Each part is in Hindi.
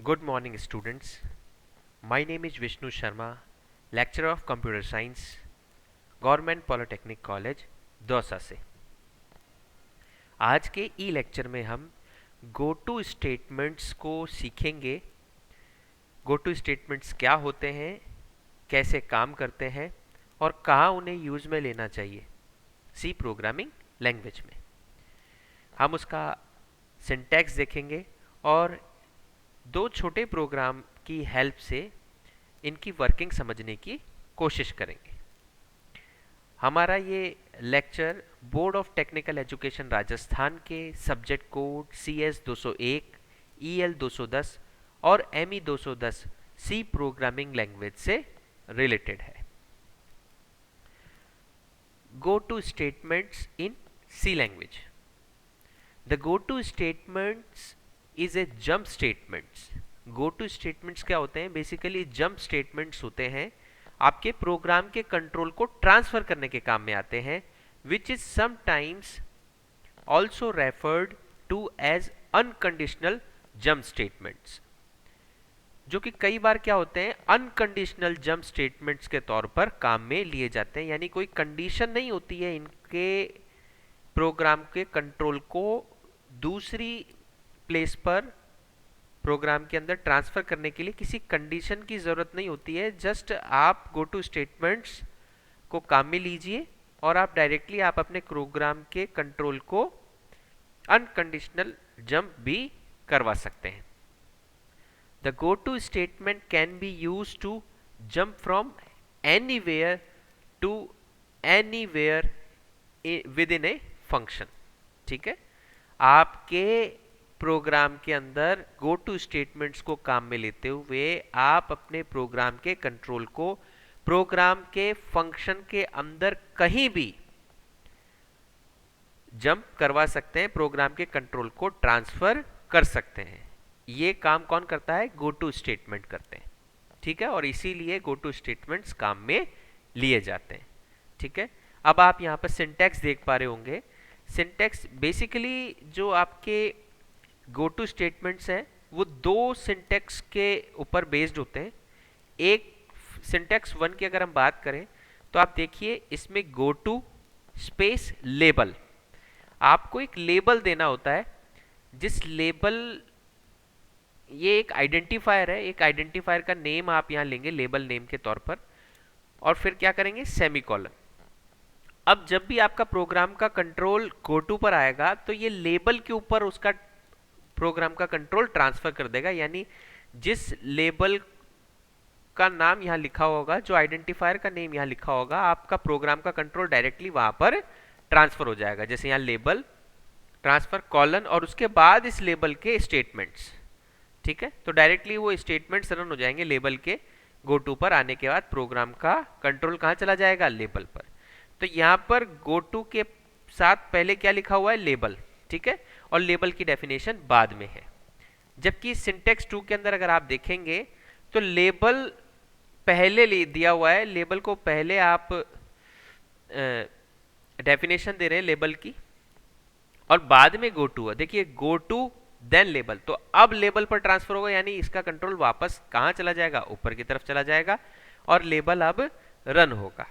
Good morning, students. My name is Vishnu Sharma, lecturer of Computer Science, Government Polytechnic College, Dausa से। आज के ई लेक्चर में हम गो टू स्टेटमेंट्स को सीखेंगे। गो टू स्टेटमेंट्स क्या होते हैं, कैसे काम करते हैं और कहाँ उन्हें यूज में लेना चाहिए सी प्रोग्रामिंग लैंग्वेज में। हम उसका सिंटैक्स देखेंगे और दो छोटे प्रोग्राम की हेल्प से इनकी वर्किंग समझने की कोशिश करेंगे। हमारा ये lecture board of technical education Rajasthan के सब्जेक्ट कोड CS 201, EL 210 और ME 210 सी प्रोग्रामिंग लैंग्वेज से रिलेटेड है। Go to statements in C language. The go to statements is a jump statements. Go to statements क्या होते हैं? बेसिकली जंप स्टेटमेंट्स होते हैं, आपके प्रोग्राम के कंट्रोल को ट्रांसफर करने के काम में आते हैं, which is sometimes also referred to as unconditional jump statements, जो कि कई बार क्या होते हैं अनकंडीशनल जंप स्टेटमेंट्स के तौर पर काम में लिए जाते हैं। यानी कोई कंडीशन नहीं होती है इनके प्रोग्राम के कंट्रोल को दूसरी प्लेस पर प्रोग्राम के अंदर ट्रांसफर करने के लिए किसी कंडीशन की जरूरत नहीं होती है। जस्ट आप गो टू स्टेटमेंट्स को काम में लीजिए और आप डायरेक्टली आप अपने प्रोग्राम के कंट्रोल को अनकंडीशनल जंप भी करवा सकते हैं। The go to statement can be use to jump from anywhere to anywhere within a function. ठीक है, आपके प्रोग्राम के अंदर गो टू स्टेटमेंट्स को काम में लेते हुए आप अपने प्रोग्राम के कंट्रोल को प्रोग्राम के फंक्शन के अंदर कहीं भी जंप करवा सकते हैं, प्रोग्राम के कंट्रोल को ट्रांसफर कर सकते हैं। ये काम कौन करता है? गो टू स्टेटमेंट करते हैं। ठीक है, और इसीलिए गो टू स्टेटमेंट्स काम में लिए जाते हैं। ठीक है, अब आप यहां पर सिंटैक्स देख पा रहे होंगे। सिंटैक्स बेसिकली जो आपके गो टू स्टेटमेंट्स हैं वो दो सिंटैक्स के ऊपर बेस्ड होते हैं। एक सिंटैक्स 1 की अगर हम बात करें तो आप देखिए इसमें गो टू स्पेस लेबल, आपको एक लेबल देना होता है। जिस लेबल, ये एक आइडेंटिफायर है, एक आइडेंटिफायर का नेम आप यहां लेंगे लेबल नेम के तौर पर, और फिर क्या करेंगे सेमीकोलन। अब जब भी आपका प्रोग्राम का कंट्रोल गो टू पर आएगा तो ये लेबल के ऊपर उसका प्रोग्राम का कंट्रोल ट्रांसफर कर देगा। यानी जिस लेबल का नाम यहां लिखा होगा, जो आइडेंटिफायर का नेम यहां लिखा होगा, आपका प्रोग्राम का कंट्रोल डायरेक्टली वहां पर ट्रांसफर हो जाएगा। जैसे यहां लेबल ट्रांसफर कॉलन और उसके बाद इस लेबल के स्टेटमेंट्स। ठीक है, तो डायरेक्टली वो स्टेटमेंट्स रन हो जाएंगे लेबल के गो टू पर आने के बाद प्रोग्राम का कंट्रोल कहां चला जाएगा? लेबल पर। तो यहां पर गो टू के साथ पहले क्या लिखा हुआ है? लेबल। ठीक है, और लेबल की डेफिनेशन बाद में है। जबकि सिंटैक्स 2 के अंदर अगर आप देखेंगे तो लेबल पहले दिया हुआ है, लेबल को पहले आप डेफिनेशन दे रहे हैं लेबल की, और बाद में गो टू है। देखिए गो टू देन लेबल, तो अब लेबल पर ट्रांसफर होगा, यानी इसका कंट्रोल वापस कहां चला जाएगा? ऊपर की तरफ चला जाएगा और लेबल अब रन होगा।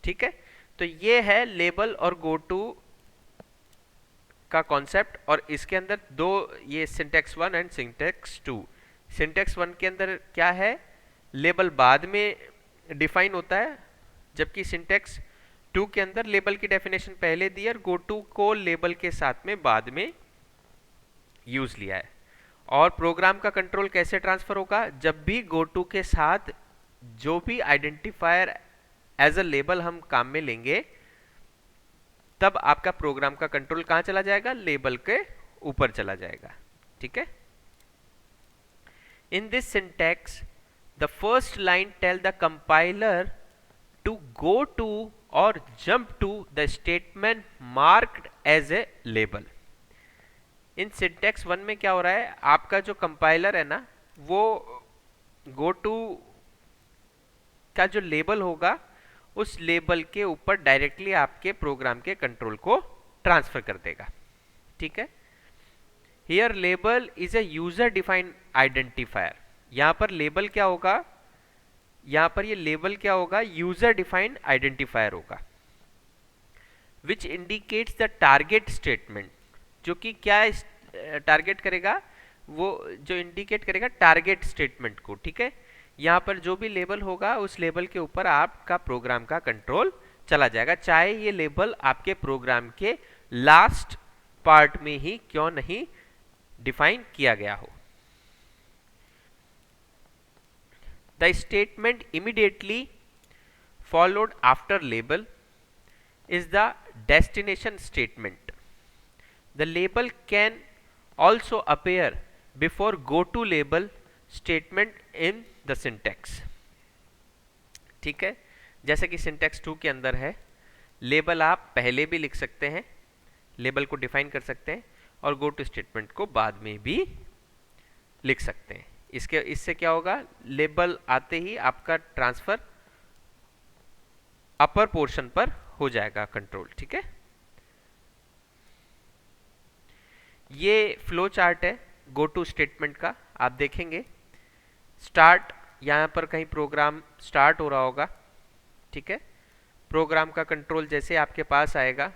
ठीक है, तो ये है लेबल और गो टू का कॉन्सेप्ट। और इसके अंदर दो, ये सिंटैक्स 1 एंड सिंटैक्स 2। सिंटैक्स 1 के अंदर क्या है? लेबल बाद में डिफाइन होता है, जबकि सिंटैक्स 2 के अंदर लेबल की डेफिनेशन पहले दी है और गो टू को लेबल के साथ में बाद में यूज लिया है। और प्रोग्राम का कंट्रोल कैसे ट्रांसफर होगा? जब भी गो टू के साथ जो भी आइडेंटिफायर एज अ लेबल हम काम में लेंगे, तब आपका प्रोग्राम का कंट्रोल कहां चला जाएगा? लेबल के ऊपर चला जाएगा। ठीक है, in this syntax the first line tell the compiler to go to or jump to the statement marked as a label. In syntax 1 में क्या हो रहा है? आपका जो कंपाइलर है ना, वो गो टू का जो लेबल होगा उस लेबल के ऊपर डायरेक्टली आपके प्रोग्राम के कंट्रोल को ट्रांसफर कर देगा। ठीक है, here label is a user defined identifier. यहां पर लेबल क्या होगा, यहां पर ये लेबल क्या होगा, यूजर डिफाइंड आइडेंटिफायर होगा, which indicates the target statement, जो कि क्या टारगेट करेगा, वो जो इंडिकेट करेगा टारगेट स्टेटमेंट को। ठीक है, यहाँ पर जो भी लेबल होगा उस लेबल के ऊपर आपका प्रोग्राम का कंट्रोल चला जाएगा, चाहे ये लेबल आपके प्रोग्राम के लास्ट पार्ट में ही क्यों नहीं डिफाइन किया गया हो। The statement immediately followed after label is the destination statement. The label can also appear before go to label statement in the syntax. ठीक है, जैसे कि syntax 2 के अंदर है, लेबल आप पहले भी लिख सकते हैं, लेबल को डिफाइन कर सकते हैं, और गो टू स्टेटमेंट को बाद में भी लिख सकते हैं। इससे क्या होगा, लेबल आते ही आपका ट्रांसफर अपर पोर्शन पर हो जाएगा कंट्रोल। ठीक है, ये फ्लो चार्ट है गो टू स्टेटमेंट का। आप देखेंगे स्टार्ट, यहां पर कहीं प्रोग्राम स्टार्ट हो रहा होगा। ठीक है, प्रोग्राम का कंट्रोल जैसे आपके पास आएगा,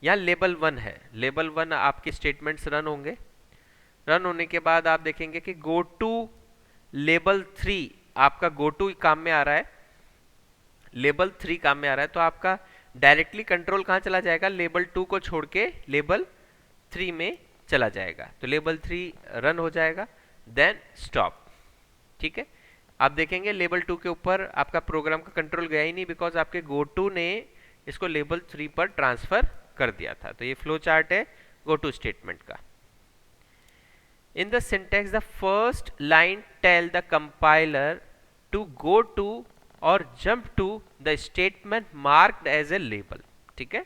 यहाँ लेबल 1 है, लेबल 1 आपके स्टेटमेंट्स रन होंगे। रन होने के बाद आप देखेंगे कि गो टू लेबल 3 आपका गो टू काम में आ रहा है, लेबल 3 काम में आ रहा है, तो आपका डायरेक्टली कंट्रोल कहां चला जाएगा, लेबल 2 को छोड़ के लेबल 3 में चला जाएगा। तो लेबल 3 रन हो जाएगा, देन स्टॉप। ठीक है, आप देखेंगे लेबल 2 के ऊपर आपका प्रोग्राम का कंट्रोल गया ही नहीं, बिकॉज आपके गो टू ने इसको लेबल 3 पर ट्रांसफर कर दिया था। तो ये फ्लो चार्ट है गो टू स्टेटमेंट का। In the syntax the first line tell the compiler to go to or jump to the statement marked as a label. ठीक है,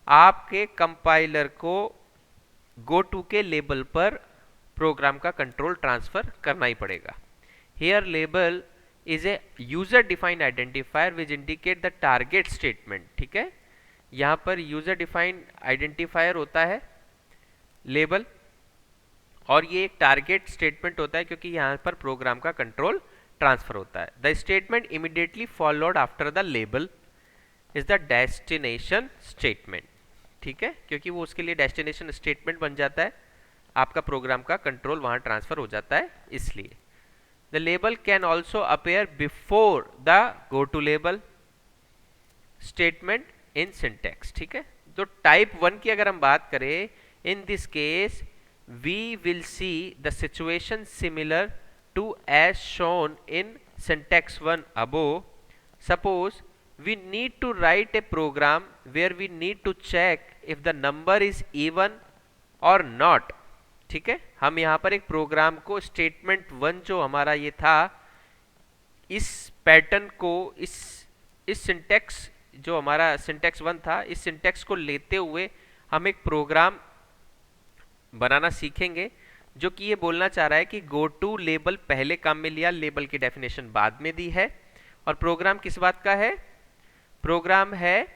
आपके कंपाइलर को गो टू के लेबल पर प्रोग्राम का कंट्रोल ट्रांसफर करना ही पड़ेगा। Here label is a user defined identifier which indicate the target statement. ठीक है, यहां पर यूजर डिफाइंड आइडेंटिफायर होता है लेबल, और ये एक टारगेट स्टेटमेंट होता है क्योंकि यहां पर प्रोग्राम का कंट्रोल ट्रांसफर होता है। The statement immediately followed after the label is the destination statement. ठीक है, क्योंकि वो उसके लिए डेस्टिनेशन स्टेटमेंट बन जाता है, आपका प्रोग्राम का कंट्रोल वहां ट्रांसफर हो जाता है, इसलिए। The label can also appear before the go to label statement in syntax. ठीक है, तो टाइप 1 की अगर हम बात करें, in this case we will see the situation similar to as shown in syntax 1 above. Suppose we need to write a program where we need to check if the number is even or not. ठीक है, हम यहाँ पर एक प्रोग्राम को स्टेटमेंट 1 जो हमारा ये था, इस पैटर्न को इस सिंटैक्स जो हमारा सिंटैक्स 1 था, इस सिंटैक्स को लेते हुए हम एक प्रोग्राम बनाना सीखेंगे जो कि ये बोलना चाह रहा है कि गो टू लेबल पहले काम में लिया, लेबल की डेफिनेशन बाद में दी है। और प्रोग्राम किस बात का है, प्रोग्राम है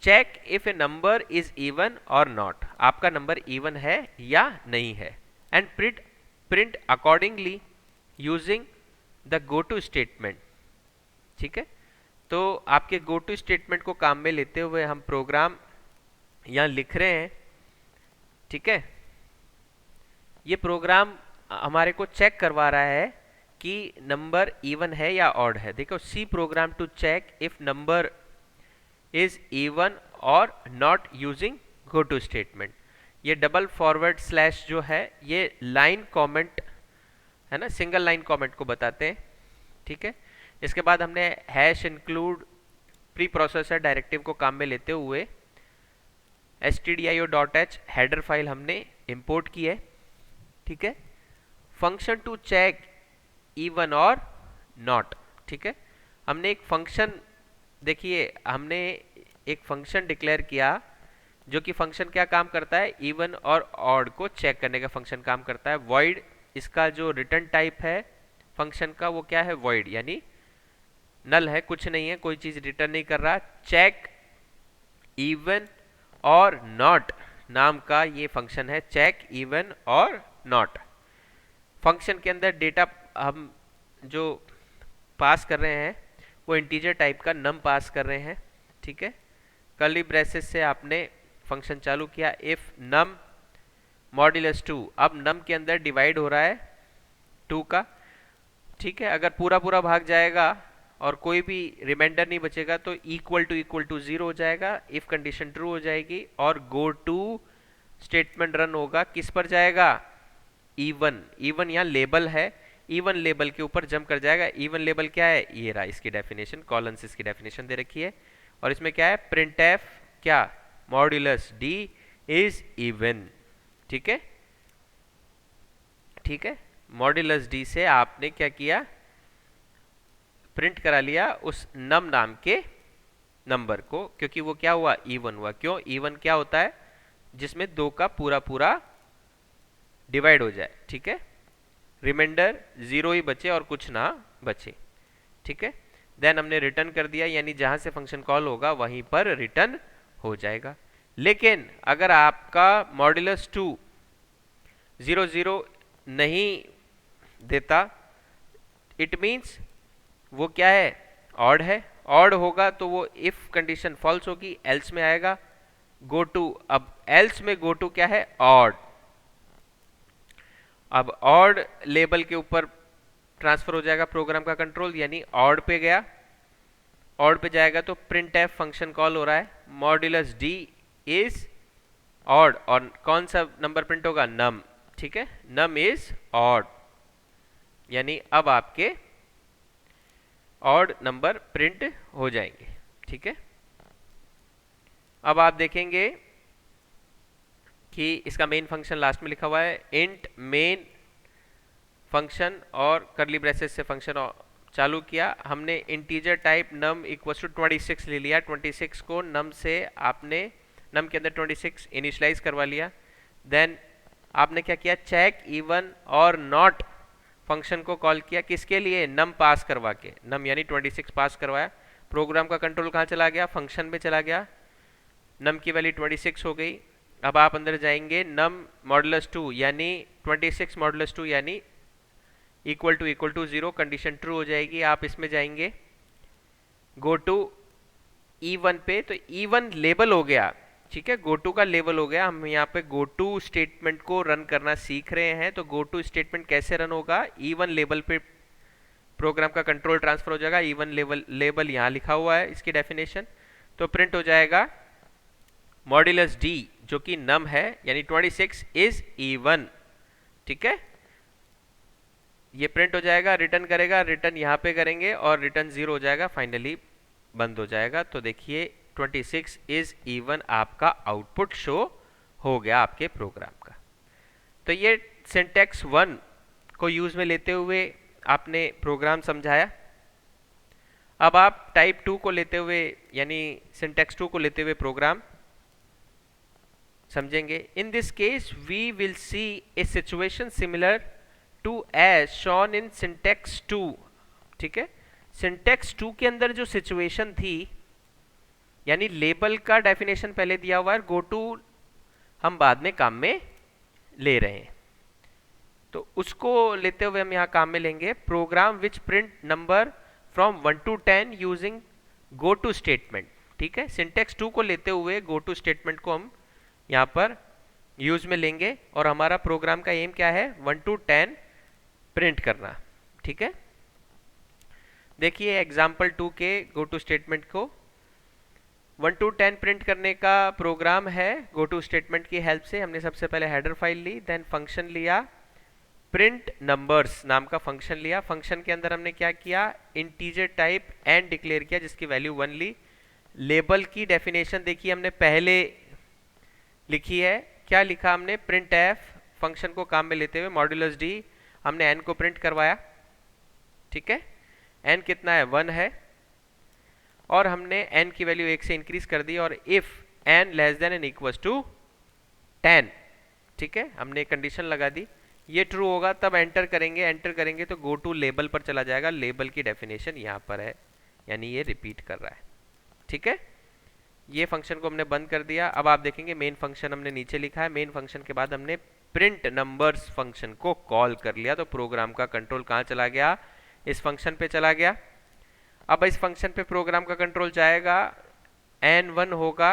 check if a number is even और नॉट, आपका नंबर इवन है या नहीं है, and print accordingly using the go to statement. ठीक है, तो आपके गो टू स्टेटमेंट को काम में लेते हुए हम प्रोग्राम यहां लिख रहे हैं। ठीक है, ये प्रोग्राम हमारे को चेक करवा रहा है कि नंबर इवन है या ऑड है। देखो, C program to check if number is even और not using go to statement. ये डबल फॉरवर्ड स्लैश जो है ये लाइन कमेंट है ना, सिंगल लाइन कमेंट को बताते हैं। ठीक है, इसके बाद हमने hash include pre processor directive को काम में लेते हुए stdio.h हेडर फाइल हमने इंपोर्ट की है। ठीक है, फंक्शन टू चेक इवन और नॉट। ठीक है, हमने एक फंक्शन, देखिए हमने एक फंक्शन डिक्लेयर किया जो कि फंक्शन क्या काम करता है, इवन और ऑड को चेक करने का फंक्शन काम करता है। वॉइड इसका जो रिटर्न टाइप है फंक्शन का वो क्या है, वॉइड, यानी नल है, कुछ नहीं है, कोई चीज रिटर्न नहीं कर रहा। चेक इवन और नॉट नाम का ये फंक्शन है, चेक इवन और नॉट। फंक्शन के अंदर डेटा हम जो पास कर रहे हैं वो इंटीजर टाइप का नम पास कर रहे हैं, ठीक है। कर्ली ब्रेसेस से आपने फंक्शन चालू किया, इफ नम मॉड्यूलस 2, अब नम के अंदर डिवाइड हो रहा है 2 का, ठीक है। अगर पूरा पूरा भाग जाएगा और कोई भी रिमाइंडर नहीं बचेगा तो इक्वल टू 0 हो जाएगा, इफ कंडीशन ट्रू हो जाएगी और गो टू स्टेटमेंट रन होगा। किस पर जाएगा? इवन। इवन यहाँ लेबल है, इवन लेबल के ऊपर जंप कर जाएगा। इवन लेबल क्या है? ये रहा इसकी डेफिनेशन, कॉलन से इसकी डेफिनेशन दे रखी है। और इसमें क्या है? प्रिंट एफ क्या? मॉड्यूलस डी इज इवन, ठीक है, ठीक है। मॉड्यूलस डी से आपने क्या किया? प्रिंट करा लिया उस नम नाम के नंबर को, क्योंकि वो क्या हुआ? इवन हुआ। क्यों? इवन क्या होता है? जिसमें 2 का पूरा पूरा डिवाइड हो जाए, ठीक है, रिमाइंडर 0 ही बचे और कुछ ना बचे, ठीक है। देन हमने रिटर्न कर दिया, यानी जहां से फंक्शन कॉल होगा वहीं पर रिटर्न हो जाएगा। लेकिन अगर आपका मॉड्यूलस 2 0 0 नहीं देता, इट मीन्स वो क्या है? ऑड है। ऑड होगा तो वो इफ कंडीशन फॉल्स होगी, एल्स में आएगा गो टू। अब एल्स में गो टू क्या है? ऑड। अब ऑड लेबल के ऊपर ट्रांसफर हो जाएगा प्रोग्राम का कंट्रोल, यानी ऑड पे गया। ऑड पे जाएगा तो प्रिंट एफ फंक्शन कॉल हो रहा है, मॉड्यूलस डी इज ऑड, और कौन सा नंबर प्रिंट होगा? नम, ठीक है, नम इज ऑड, यानी अब आपके ऑड नंबर प्रिंट हो जाएंगे, ठीक है। अब आप देखेंगे कि इसका मेन फंक्शन लास्ट में लिखा हुआ है, इंट मेन फंक्शन, और करली ब्रेसेस से फंक्शन चालू किया। हमने integer type num equals to 26 ले लिया। 26 को नम से आपने नम के अंदर 26 इनिशियलाइज करवा लिया। देन आपने क्या किया? चेक इवन और नॉट फंक्शन को कॉल किया। किसके लिए? नम पास करवा के। नम यानी 26 पास करवाया। प्रोग्राम का कंट्रोल कहाँ चला गया? फंक्शन में चला गया। नम की वैल्यू 26 हो गई। अब आप अंदर जाएंगे, नम मॉड्यूलस 2 यानी 26 मॉड्यूलस 2 यानी इक्वल टू 0, कंडीशन ट्रू हो जाएगी। आप इसमें जाएंगे गो टू E1 पे, तो E1 लेबल हो गया, ठीक है, गो टू का लेबल हो गया। हम यहाँ पे गो टू स्टेटमेंट को रन करना सीख रहे हैं। तो गो टू स्टेटमेंट कैसे रन होगा? E1 लेबल पे प्रोग्राम का कंट्रोल ट्रांसफर हो जाएगा। E1 लेबल यहाँ लिखा हुआ है, इसकी डेफिनेशन। तो प्रिंट हो जाएगा मॉड्यूलस डी जो कि नम है, यानी 26 इज E1, ठीक है। ये प्रिंट हो जाएगा, रिटर्न करेगा, रिटर्न यहाँ पे करेंगे और रिटर्न 0 हो जाएगा, फाइनली बंद हो जाएगा। तो देखिए 26 इज E1 आपका आउटपुट शो हो गया आपके प्रोग्राम का। तो ये सिंटैक्स 1 को यूज में लेते हुए आपने प्रोग्राम समझाया। अब आप टाइप 2 को लेते हुए, यानी सिंटैक्स 2 को लेते हुए प्रोग्राम समझेंगे। In this case we will see a situation similar to as shown in syntax 2, ठीक है। सिंटैक्स 2 के अंदर जो सिचुएशन थी, यानी लेबल का डेफिनेशन पहले दिया हुआ है, गो टू हम बाद में काम में ले रहे हैं, तो उसको लेते हुए हम यहाँ काम में लेंगे program which print number from 1 to 10 using go to statement, ठीक है। सिंटैक्स 2 को लेते हुए गो टू स्टेटमेंट को हम यहाँ पर यूज में लेंगे और हमारा प्रोग्राम का एम क्या है? 1 to 10 प्रिंट करना, ठीक है। देखिए एग्जाम्पल 2 के गो टू स्टेटमेंट को 1 to 10 प्रिंट करने का प्रोग्राम है। गो टू स्टेटमेंट की हेल्प से हमने सबसे पहले हेडर फाइल ली, देन फंक्शन लिया, प्रिंट नंबर्स नाम का फंक्शन लिया। फंक्शन के अंदर हमने क्या किया? इंटीजर टाइप एंड डिक्लेयर किया जिसकी वैल्यू 1 ली। लेबल की डेफिनेशन देखिए हमने पहले लिखी है। क्या लिखा हमने? प्रिंट एफ फंक्शन को काम में लेते हुए मॉड्यूलस डी, हमने एन को प्रिंट करवाया, ठीक है। एन कितना है? 1 है, और हमने एन की वैल्यू 1 से इंक्रीज कर दी। और if n less than n equals to 10, ठीक है, हमने कंडीशन लगा दी। ये ट्रू होगा तब एंटर करेंगे, एंटर करेंगे तो गो टू लेबल पर चला जाएगा। लेबल की डेफिनेशन यहाँ पर है, यानी ये रिपीट कर रहा है, ठीक है। ये फंक्शन को हमने बंद कर दिया। अब आप देखेंगे मेन फंक्शन हमने नीचे लिखा है, मेन फंक्शन के बाद हमने प्रिंट नंबर्स फंक्शन को कॉल कर लिया, तो प्रोग्राम का कंट्रोल कहाँ चला गया, इस फंक्शन पे चला गया। अब इस फंक्शन पे प्रोग्राम का कंट्रोल जाएगा, n1 होगा।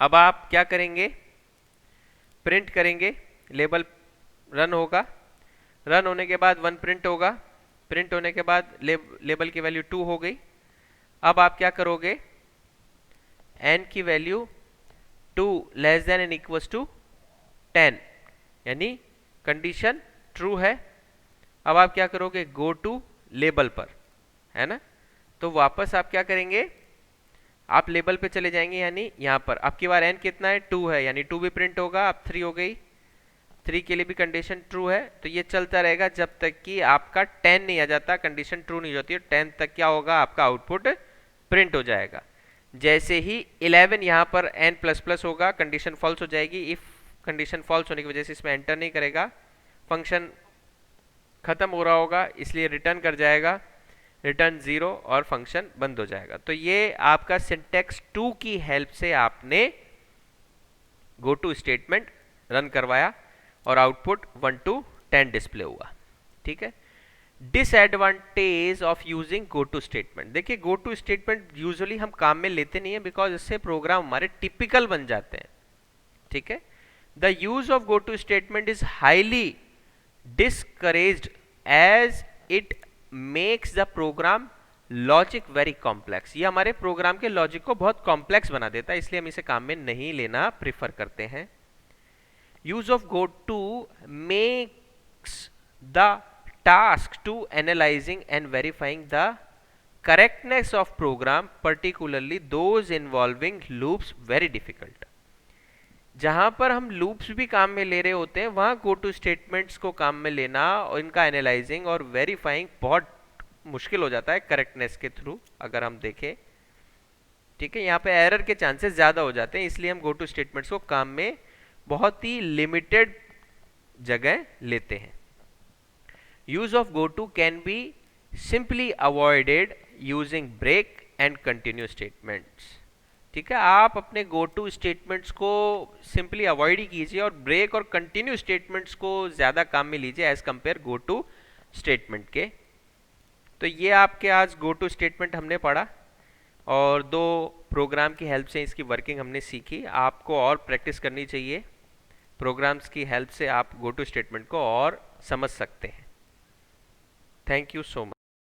अब आप क्या करेंगे, प्रिंट करेंगे, लेबल रन होगा, रन होने के बाद 1 प्रिंट होगा, प्रिंट होने के बाद लेबल की वैल्यू 2 हो गई। अब आप क्या करोगे, n की value 2 less than n equals to 10, यानी कंडीशन ट्रू है। अब आप क्या करोगे, गो टू लेबल पर, है ना। तो वापस आप क्या करेंगे, आप लेबल पे चले जाएंगे, यानी यहाँ पर आपकी बार n कितना है, 2 है, यानी 2 भी प्रिंट होगा। अब 3 हो गई, 3 के लिए भी कंडीशन ट्रू है। तो ये चलता रहेगा जब तक कि आपका 10 नहीं आ जाता, कंडीशन ट्रू नहीं होती, 10 तक क्या होगा, आपका आउटपुट प्रिंट हो जाएगा। जैसे ही 11 यहाँ पर n++ होगा, कंडीशन फॉल्स हो जाएगी। इफ कंडीशन फॉल्स होने की वजह से इसमें एंटर नहीं करेगा, फंक्शन खत्म हो रहा होगा, इसलिए रिटर्न कर जाएगा, रिटर्न 0 और फंक्शन बंद हो जाएगा। तो ये आपका सिंटेक्स 2 की हेल्प से आपने गो टू स्टेटमेंट रन करवाया और आउटपुट 1 to 10 डिस्प्ले हुआ। ठीक है। Disadvantage of using go to statement, देखिए गो टू स्टेटमेंट यूजुअली हम काम में लेते नहीं है, बिकॉज इससे प्रोग्राम हमारे टिपिकल बन जाते हैं। ठीक है। The use of go to statement is highly discouraged as it makes the program logic very complex, ये हमारे प्रोग्राम के लॉजिक को बहुत कॉम्प्लेक्स बना देता है, इसलिए हम इसे काम में नहीं लेना प्रिफर करते हैं। Use of go to makes the task to analyzing and verifying the correctness of program, particularly those involving loops, very difficult। जहां पर हम लूप्स भी काम में ले रहे होते हैं, वहां गो टू स्टेटमेंट्स को काम में लेना और इनका एनालाइजिंग और वेरीफाइंग बहुत मुश्किल हो जाता है करेक्टनेस के थ्रू, अगर हम देखें। ठीक है, यहाँ पे एरर के चांसेस ज़्यादा हो जाते हैं, इसलिए हम गो टू स्टेटमेंट्स को काम में बहुत ही लिमिटेड जगह लेते हैं। Use of go to can be simply avoided using break and continue statements. ठीक है, आप अपने गो टू स्टेटमेंट्स को सिंपली अवॉइड ही कीजिए और ब्रेक और कंटिन्यू स्टेटमेंट्स को ज़्यादा काम में लीजिए as compare go to statement के। तो ये आपके आज गो टू स्टेटमेंट हमने पढ़ा और 2 प्रोग्राम की हेल्प से इसकी वर्किंग हमने सीखी। आपको और प्रैक्टिस करनी चाहिए, प्रोग्राम्स की हेल्प से आप गो टू स्टेटमेंट को और समझ सकते हैं। Thank you so much.